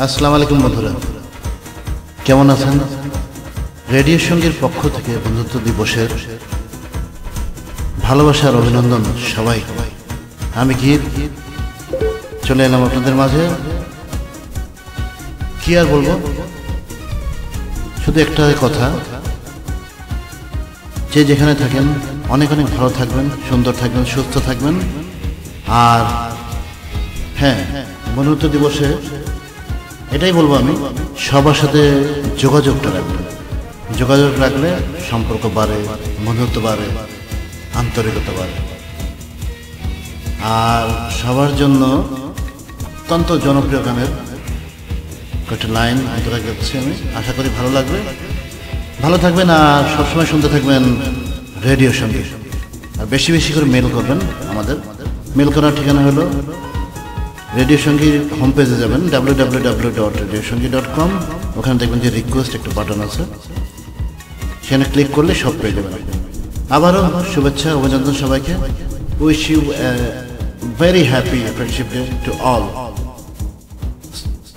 আসসালামু আলাইকুম বন্ধুরা, কেমন আছেন? রেডিও সঙ্গীর পক্ষ থেকে বন্ধুত্ব দিবসের ভালোবাসার অভিনন্দন সবাই। আমি গীত চলে এলাম আপনাদের মাঝে। কি আর বলবো, শুধু একটা কথা, যে যেখানে থাকেন অনেক অনেক ভালো থাকবেন, সুন্দর থাকবেন, সুস্থ থাকবেন। আর হ্যাঁ, বন্ধুত্ব দিবসে এটাই বলবো আমি, সবার সাথে যোগাযোগটা রাখবেন। যোগাযোগ রাখলে সম্পর্ক বাড়ে, বন্ধুত্ব বাড়ে, আন্তরিকতা বাড়ে। আর সবার জন্য অত্যন্ত জনপ্রিয় গানের কয়েকটা লাইন ধরে যাচ্ছি আমি, আশা করি ভালো লাগবে। ভালো থাকবেন আর সবসময় শুনতে থাকবেন রেডিও সঙ্গীত। আর বেশি বেশি করে মেল করবেন। আমাদের মেল করার ঠিকানা হলো রেডিও সঙ্গীর হোম পেজে যাবেন, www.radiosongi.com। ওখানে দেখবেন যে রিকোয়েস্ট একটা বাটন আছে, সেখানে ক্লিক করলে সব পেয়ে যাবেন। আবারও শুভেচ্ছা, অভিনন্দন সবাইকে। Wish you very happy friendship day to all.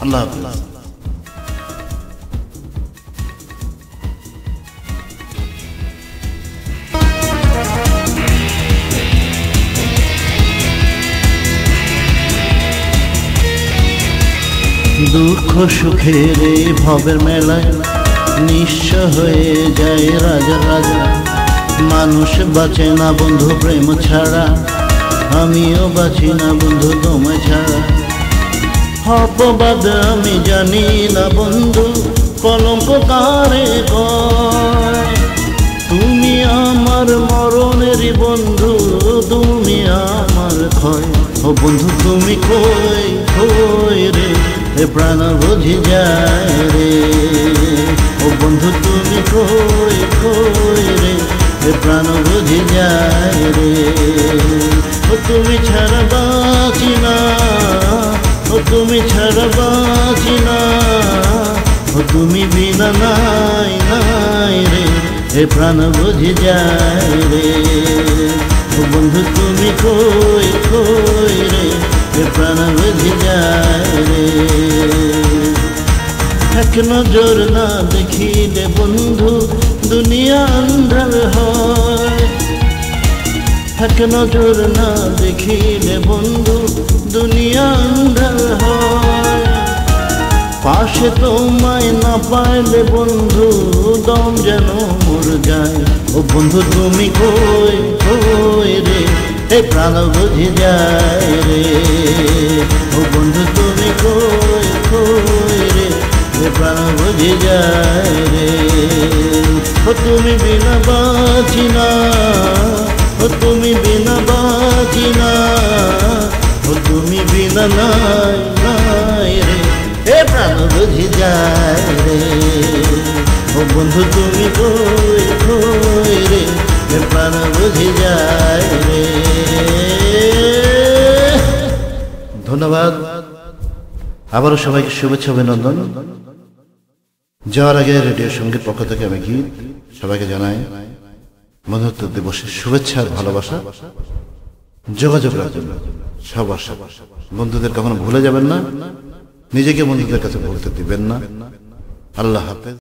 আল্লাহ হাফিজ। দুঃখ সুখের এই ভবের মেলায় নিঃস্ব হয়ে যায় রাজা রাজা। মানুষ বাঁচে না বন্ধু প্রেম ছাড়া, আমিও বাঁচি না বন্ধু তোমায় ছাড়া। অপবাদ আমি জানি না বন্ধু, কলঙ্ক কারে কয়। তুমি আমার মরণের বন্ধু, তুমি আমার ক্ষয়। ও বন্ধু তুমি কই কই রে, এ প্রাণ বুঝি যায় রে। ও বন্ধু তুমি কই কই রে, এ প্রাণ বুঝি যায় রে। ও তুমি ছাড়া বাঁচি না, ও তুমি ছাড়া বাঁচি না। ও তুমি বিনা নাই নাই রে, এ প্রাণ বুঝি যায় রে। ও বন্ধু তুমি কই কই রে, এ প্রাণ বুঝি যায় রে। এক নজর না দেখিলে বন্ধু দুনিয়া আন্ধার হয়। এক নজর না দেখিলে বন্ধু দুনিয়া আন্ধার হয়। পাশে তোমায় না পাইলে বন্ধু দম যেন মর যায়। ও বন্ধু তুমি কই কই রে, এ প্রাণ বুঝি যায় রে। ও বন্ধু তুমি কই কই রে, এ প্রাণ বুঝি যায় রে। ও তুমি বিনা বাঁচি না, ও তুমি বিনা বাঁচি না। ও তুমি বিনা নাই নাই রে, এ প্রাণ বুঝি যায় রে। ও বন্ধু তুমি কই কই রে, এ প্রাণ বুঝি যায় রে। ধন্যবাদ। আবারও সবাইকে শুভেচ্ছা, অভিনন্দন। যাওয়ার আগে রেডিও সঙ্গীত পক্ষ থেকে আমি গীত সবাইকে জানাই বন্ধুত্ব দিবসের শুভেচ্ছা আর ভালোবাসা। যোগাযোগ রাখবেন সবার সাথে। বন্ধুদের কখনো ভুলে যাবেন না, নিজেকে বন্ধুদের কাছে ভুলতে দিবেন না। আল্লাহ হাফেজ।